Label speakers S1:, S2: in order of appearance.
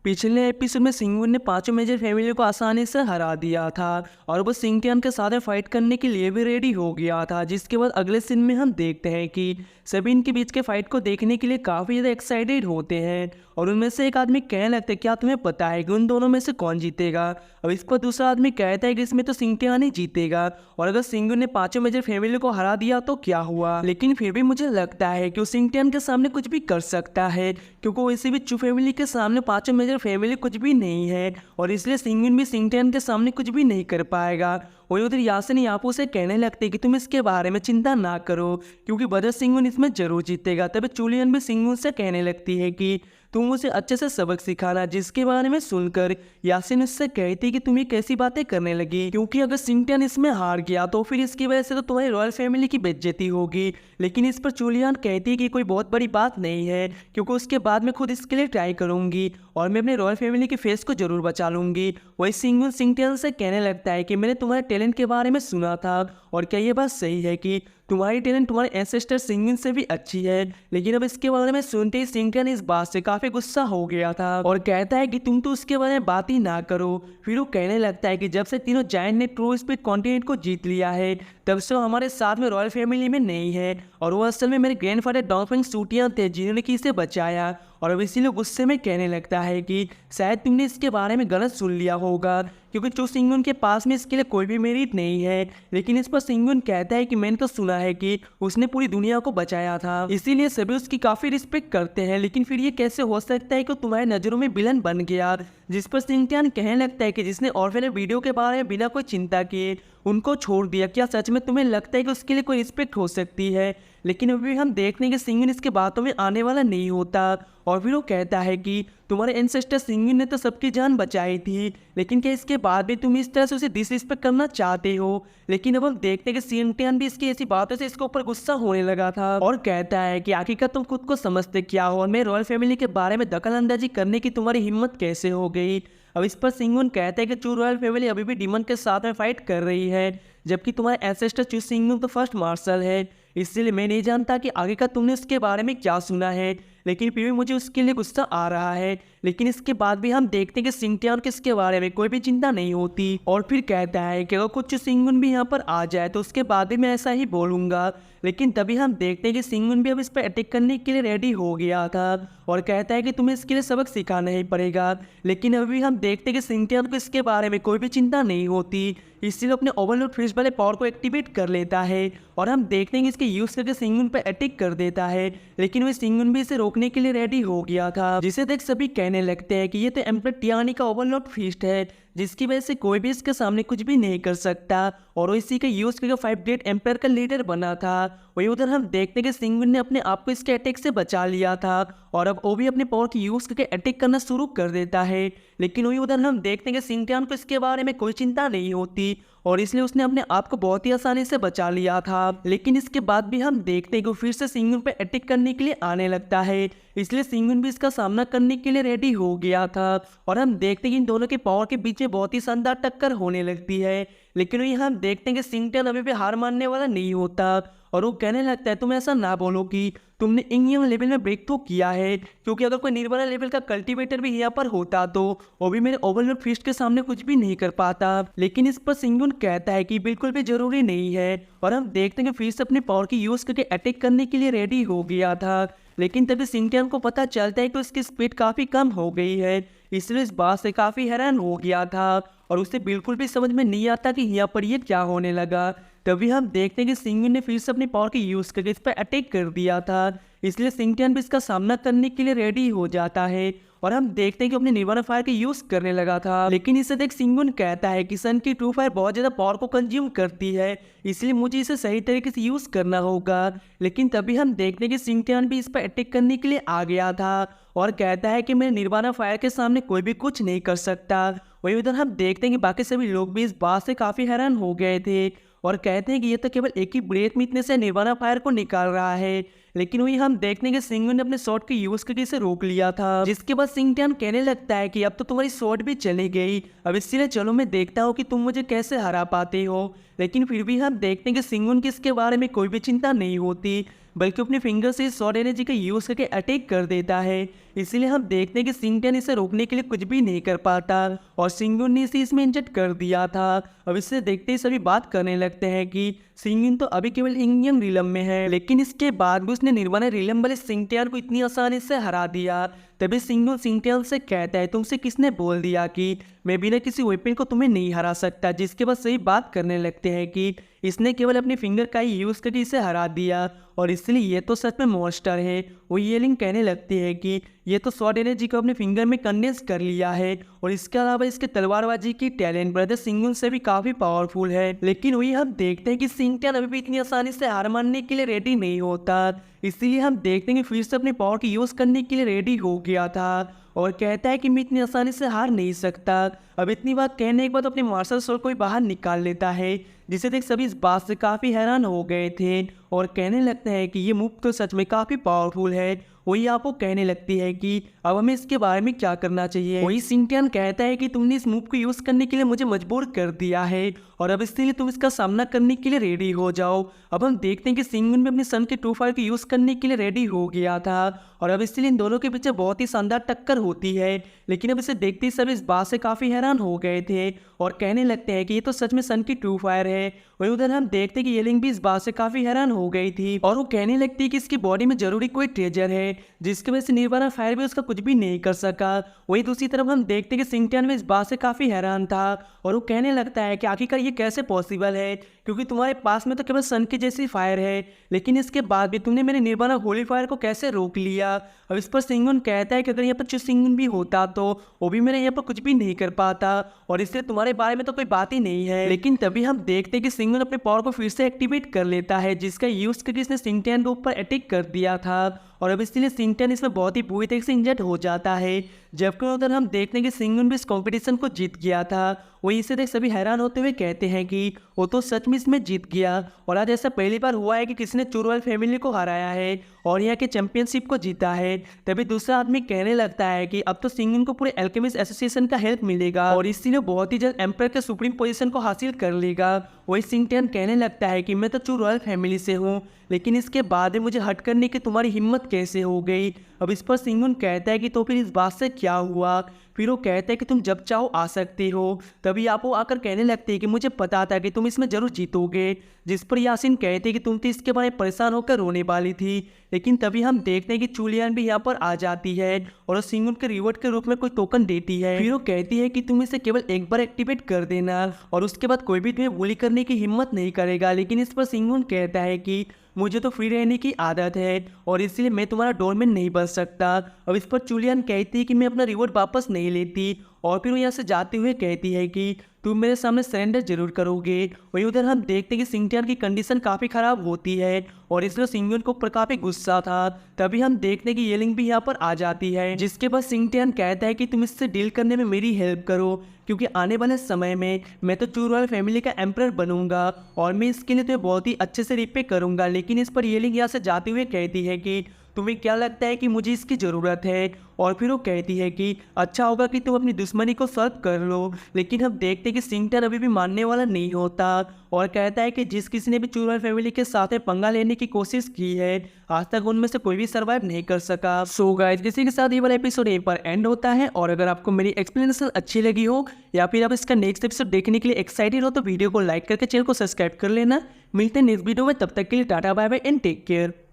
S1: पिछले एपिसोड में सिंगवुन ने पांचों मेजर फैमिली को आसानी से हरा दिया था और वो सिंगटियान के साथ फाइट करने के लिए भी रेडी हो गया था। जिसके बाद अगले सीन में हम देखते हैं कि सभी इनके बीच के फाइट को देखने के लिए काफ़ी ज़्यादा एक्साइटेड होते हैं और उनमें से एक आदमी कहने लगता है क्या तुम्हें पता है कि उन दोनों में से कौन जीतेगा। अब इस पर दूसरा आदमी कहता है कि इसमें तो सिंगटियान ही जीतेगा और अगर सिंगवुन ने पांचों मेजर फैमिली को हरा दिया तो क्या हुआ। लेकिन फिर भी मुझे लगता है कि वो सिंगटियान के सामने कुछ भी कर सकता है क्योंकि वैसे भी चू फैमिली के सामने पांचों मेजर फैमिली कुछ भी नहीं है और इसलिए सिंगवुन भी सिंगटियान के सामने कुछ भी नहीं कर पाएगा। वही उधर यासिन यापू से कहने लगते कि तुम इसके बारे में चिंता ना करो क्योंकि बदर सिंगवुन इसमें जरूर जीतेगा। तभी चुलियन भी सिंगवुन से कहने लगती है कि तुम उसे अच्छे से सबक सिखाना, जिसके बारे में सुनकर यासिन उससे कहती कि तुम ये कैसी बातें करने लगी क्योंकि अगर सिंगटियान इसमें हार गया तो फिर इसकी वजह से तो तुम्हारी रॉयल फैमिली की बेइज्जती होगी। लेकिन इस पर चुलियन कहती है कि कोई बहुत बड़ी बात नहीं है क्योंकि उसके बाद मैं खुद इसके लिए ट्राई करूंगी और मैं अपने रॉयल फैमिली के फेस को जरूर बचा लूंगी। वही सिंगवुन सिंगटियान से कहने लगता है कि मैंने तुम्हारे टैलेंट के बारे में सुना था और क्या ये बात सही है कि तुम्हारी टैलेंट तुम्हारे एंसेस्टर सिंगवुन से भी अच्छी है। लेकिन अब इसके बारे में सुनते ही सिंगटियान इस बात से काफी गुस्सा हो गया था और कहता है कि तुम तो उसके बारे में बात ही ना करो। फिर वो कहने लगता है कि जब से तीनों जायंट ने ट्रू स्पीड कॉन्टिनेंट को जीत लिया है तब से वो हमारे साथ में रॉयल फैमिली में नहीं है और वो असल में मेरे ग्रैंडफादर डॉन्फिंग सूटियां थे जिन्होंने कि इसे बचाया। और अब इसीलिए गुस्से में कहने लगता है कि शायद तुमने इसके बारे में गलत सुन लिया होगा क्योंकि चू सिंगवुन के पास में इसके लिए कोई भी मेरिट नहीं है। लेकिन इस पर सिंगवुन कहता है कि मैंने तो सुना है कि उसने पूरी दुनिया को बचाया था, इसीलिए सभी उसकी काफ़ी रिस्पेक्ट करते हैं। लेकिन फिर ये कैसे हो सकता है कि तुम्हारी नज़रों में विलन बन गया। जिस पर सिंगटियान कहने लगता है कि जिसने ऑर्फेनेज वीडियो के बारे में बिना कोई चिंता किए उनको छोड़ दिया, क्या सच में तुम्हें लगता है कि उसके लिए कोई रिस्पेक्ट हो सकती है। लेकिन अभी हम देखते हैं कि सिंगवुन इसके बातों में आने वाला नहीं होता और फिर वो कहता है कि तुम्हारे एंसेस्टर सिंगवुन ने तो सबकी जान बचाई थी लेकिन क्या इसके बाद भी तुम इस तरह से उसे डिसरिस्पेक्ट करना चाहते हो। लेकिन अब हम देखते हैं कि सिंगटियान भी इसकी ऐसी बातों से इसके ऊपर गुस्सा होने लगा था और कहता है कि आखिरकार तुम खुद को समझते क्या हो और मैं रॉयल फैमिली के बारे में दखल अंदाजी करने की तुम्हारी हिम्मत कैसे हो गई। अब इस पर सिंगवुन कहता है कि चू रॉयल फैमिली अभी भी डीमन के साथ में फाइट कर रही है जबकि तुम्हारे एंसेस्टर चू सिंगवुन तो फर्स्ट मार्शल है, इसलिए मैं नहीं जानता कि आगे का तुमने उसके बारे में क्या सुना है। लेकिन फिर भी मुझे उसके लिए गुस्सा आ रहा है। लेकिन इसके बाद भी हम देखते हैं कि सिंगटियान को इसके बारे में कोई भी चिंता नहीं होती और फिर कहता है कि अगर कुछ सिंगवुन भी यहाँ पर आ जाए तो उसके बाद भी मैं ऐसा ही बोलूँगा। लेकिन तभी हम देखते हैं कि सिंगवुन भी अब इस पर अटैक करने के लिए रेडी हो गया था और कहता है कि तुम्हें इसके लिए सबक सिखाना ही पड़ेगा। लेकिन अभी हम देखते हैं कि सिंगटियान को इसके बारे में कोई भी चिंता नहीं होती, इसलिए अपने ओवरलोड फ्रिज वाले पावर को एक्टिवेट कर लेता है और हम देखते हैं कि इसके यूज करके सिंगवुन पर अटैक कर देता है। लेकिन वह सिंगवुन भी इसे रोकने के लिए रेडी हो गया था, जिसे देख सभी कहने लगते हैं कि ये तो एम्परर टियानी का ओवरलोड फिस्ट है जिसकी वजह से कोई भी इसके सामने कुछ भी नहीं कर सकता और वो इसी का यूज करके 5 डेड एम्पायर का लीडर बना था। वही उधर हम देखते हैं कि सिंगवुन ने अपने आप को इसके अटैक से बचा लिया था और अब वो भी अपने पावर की यूज करके अटैक करना शुरू कर देता है। लेकिन वही उधर हम देखते हैं कि सिंगटियान को इसके बारे में कोई चिंता नहीं होती और इसलिए उसने अपने आप को बहुत ही आसानी से बचा लिया था। लेकिन इसके बाद भी हम देखते हैं कि फिर से सिंगवुन पे अटैक करने के लिए आने लगता है, इसलिए सिंगवुन भी इसका सामना करने के लिए रेडी हो गया था और हम देखते हैं कि इन दोनों के पावर के बीच में बहुत ही शानदार टक्कर होने लगती है। लेकिन वही हम देखते हैं कि सिंगटियान अभी भी हार मानने वाला नहीं होता और वो कहने लगता है तुम ऐसा ना बोलो कि तुमने इंगियम लेवल में ब्रेक थ्रू किया है क्योंकि अगर कोई निर्वाणा लेवल का कल्टीवेटर भी यहाँ पर होता तो वो भी मेरे ओवरलोड फिस्ट के सामने कुछ भी नहीं कर पाता। लेकिन इस पर सिंगवुन कहता है कि बिल्कुल भी जरूरी नहीं है और हम देखते हैं कि फिस्ट अपने पावर की यूज करके अटैक करने के लिए रेडी हो गया था। लेकिन तभी सिंगटियान को पता चलता है कि उसकी स्पीड काफ़ी कम हो गई है, इसलिए इस बात से काफ़ी हैरान हो गया था और उसे बिल्कुल भी समझ में नहीं आता कि यहाँ पर ये क्या होने लगा। तभी हम देखते हैं कि सिंगवुन ने फिर से अपनी पावर की यूज़ करके इस पर अटैक कर दिया था, इसलिए सिंगटियान भी इसका सामना करने के लिए रेडी हो जाता है और हम देखते हैं कि अपने निर्वाणा फायर का यूज करने लगा था। लेकिन इसे देख सिंगवुन कहता है कि सन की ट्रू फायर बहुत ज्यादा पावर को कंज्यूम करती है, इसलिए मुझे इसे सही तरीके से यूज करना होगा। लेकिन तभी हम देखते हैं कि सिंगटियान भी इस पर अटैक करने के लिए आ गया था और कहता है कि मेरे निर्वाणा फायर के सामने कोई भी कुछ नहीं कर सकता। वही उधर हम देखते हैं कि बाकी सभी लोग भी इस बात से काफी हैरान हो गए थे और कहते हैं कि ये तो केवल एक ही ब्रेथ में इतने से निर्वाणा फायर को निकाल रहा है। लेकिन वही हम देखने के सिंगवुन ने अपने शॉट के यूज करके इसे रोक लिया था, जिसके बाद सिंगटियान कहने लगता है कि अब तो तुम्हारी शॉट भी चली गई, अब इसीलिए चलो मैं देखता हूँ कि तुम मुझे कैसे हरा पाते हो। लेकिन फिर भी हम देखते हैं कि सिंगवुन की इसके बारे में कोई भी चिंता नहीं होती, बल्कि अपने फिंगर से शॉर्ट एनर्जी का यूज़ करके अटैक कर देता है। इसीलिए हम देखते हैं कि सिंगटियन इसे रोकने के लिए कुछ भी नहीं कर पाता और सिंगुन ने इसे इसमें इंजेक्ट कर दिया था। अब इसे देखते ही सभी बात करने लगते हैं कि सिंगुन तो अभी केवल इंडियन रिलम में है, लेकिन इसके बाद भी उसने निर्वाणा रिलम वाले सिंगटियन को इतनी आसानी से हरा दिया। तभी सिंगुन सिंगटियन से कहता है, तुमसे किसने बोल दिया कि मैं बिना किसी वेपन को तुम्हें नहीं हरा सकता। जिसके बाद सही बात करने लगते हैं कि इसने केवल अपने फिंगर का ही यूज़ करके इसे हरा दिया और इसलिए ये तो सच में मॉन्स्टर है। वो येलिंग कहने लगती है कि ये तो शॉर्ट एनर्जी को अपने फिंगर में कंडेंस कर लिया है और इसके अलावा इसके तलवारबाजी की टैलेंट ब्रदर सिंगुन से भी काफ़ी पावरफुल है। लेकिन वही हम देखते हैं कि सिंगटियन अभी भी इतनी आसानी से हार मानने के लिए रेडी नहीं होता। इसीलिए हम देखते हैं कि फिर से अपने पावर की यूज़ करने के लिए रेडी हो गया था और कहता है कि मैं इतनी आसानी से हार नहीं सकता। अब इतनी बात कहने के बाद अपने मार्शल स्वॉर्ड को बाहर निकाल लेता है, जिसे देख सभी इस बात से काफ़ी हैरान हो गए थे और कहने लगते हैं कि ये मूव तो सच में काफ़ी पावरफुल है। वही आपको कहने लगती है कि अब हमें इसके बारे में क्या करना चाहिए। वही सिंगटियन कहता है कि तुमने इस मूव को यूज़ करने के लिए मुझे मजबूर कर दिया है और अब इसलिए तुम इसका सामना करने के लिए रेडी हो जाओ। अब हम देखते हैं कि सिंगुन भी अपने सन के 2-5 को यूज़ करने के लिए रेडी हो गया था और अब इसलिए इन दोनों के पीछे बहुत ही शानदार टक्कर होती है। लेकिन अब इसे देखते ही सब इस बात से काफ़ी हैरान हो गए थे और कहने लगते हैं कि ये तो सच में सन की 2-5 है। वही उधर हम देखते हैं कि येलिंग भी इस बात से काफ़ी हैरान हो गई थी और वो कहने लगती है कि इसकी बॉडी में जरूरी कोई ट्रेजर है जिसकी वजह से निर्वाणा फायर भी उसका कुछ भी नहीं कर सका। वही दूसरी तरफ हम देखते हैं कि सिंगटियन भी इस बात से काफ़ी हैरान था और वो कहने लगता है कि आखिरकार ये कैसे पॉसिबल है, क्योंकि तुम्हारे पास में तो केवल सन की जैसी फायर है, लेकिन इसके बाद भी तुमने मेरे निर्वाणा होली फायर को कैसे रोक लिया। अब इस पर सिंगुन कहता है कि अगर यहाँ पर जो सिंगुन भी होता तो वो भी मेरे यहाँ पर कुछ भी नहीं कर पाता और इसलिए तुम्हारे बारे में तो कोई बात ही नहीं है। लेकिन तभी हम देखते हैं कि सिंगुन अपने पावर को फिर से एक्टिवेट कर लेता है, जिसका यूज करके इसने सिंगटियन के ऊपर अटैक कर दिया था और अब इसलिए सिंगटियन इसमें बहुत ही बुरी तरीके से इंजर्ड हो जाता है। जबकि उधर हम देखते हैं कि सिंगुन भी इस कॉम्पिटिशन को जीत गया था। वहीं इसे देख सभी हैरान होते हुए कहते हैं कि वो तो सच में इसमें जीत गया और आज ऐसा पहली बार हुआ है कि किसी ने चुरवाल फैमिली को हराया है और यहाँ के चैंपियनशिप को जीता है। तभी दूसरा आदमी कहने लगता है कि अब तो सिंगुन को पूरे अल्केमिस्ट एसोसिएशन का हेल्प मिलेगा और इसीलिए बहुत ही जल्द एम्पायर के सुप्रीम पोजीशन को हासिल कर लेगा। वही सिंगटियन कहने लगता है कि मैं तो चू रॉयल फैमिली से हूँ, लेकिन इसके बाद में मुझे हट करने की तुम्हारी हिम्मत कैसे हो गई। अब इस पर सिंगुन कहता है कि तो फिर इस बात से क्या हुआ। फिर वो कहता है कि तुम जब चाहो आ सकते हो। तभी आप वो आकर कहने लगते हैं कि मुझे पता था कि तुम इसमें जरूर जीतोगे। जिस पर यासिन कहते हैं कि तुम तो इसके बारे में परेशान होकर रोने वाली थी। लेकिन तभी हम देखते हैं कि चूलियान भी यहाँ पर आ जाती है और सिंगुन के रिवॉर्ड के रूप में कोई टोकन देती है। फिर वो कहती है कि तुम इसे केवल एक बार एक्टिवेट कर देना और उसके बाद कोई भी तुम्हें बुली करने की हिम्मत नहीं करेगा। लेकिन इस पर सिंगुन कहता है कि मुझे तो फ्री रहने की आदत है और इसलिए मैं तुम्हारा डोरमैन नहीं बन सकता। अब इस पर चूलियान कहती है कि मैं अपना रिवॉर्ड वापस नहीं लेती और फिर वो यहाँ से जाते हुए कहती है कि तुम मेरे सामने सरेंडर जरूर करोगे। वहीं उधर हम देखते हैं कि सिंगटियन की कंडीशन काफ़ी ख़राब होती है और इसलिए सिंगटियन को ऊपर काफ़ी गुस्सा था। तभी हम देखते हैं कि येलिंग भी यहाँ पर आ जाती है, जिसके बाद सिंगटियन कहता है कि तुम इससे डील करने में मेरी हेल्प करो, क्योंकि आने वाले समय में मैं तो चू रॉयल फैमिली का एम्परर बनूंगा और मैं इसके लिए तो बहुत ही अच्छे से रिपे करूंगा। लेकिन इस पर येलिंग यहाँ से जाते हुए कहती है कि तुम्हें क्या लगता है कि मुझे इसकी ज़रूरत है। और फिर वो कहती है कि अच्छा होगा कि तुम अपनी दुश्मनी को सॉल्व कर लो। लेकिन हम देखते हैं कि सिंगटियन अभी भी मानने वाला नहीं होता और कहता है कि जिस किसी ने भी चू रॉयल फैमिली के साथ में पंगा लेने की कोशिश की है, आज तक उनमें से कोई भी सर्वाइव नहीं कर सका। सो गाइस, इसी के साथ ये वाला एपिसोड यहीं पर एंड होता है और अगर आपको मेरी एक्सप्लेनेशन अच्छी लगी हो या फिर आप इसका नेक्स्ट एपिसोड देखने के लिए एक्साइटेड हो तो वीडियो को लाइक करके चैनल को सब्सक्राइब कर लेना। मिलते हैं नेक्स्ट वीडियो में, तब तक के लिए tata bye bye and take care.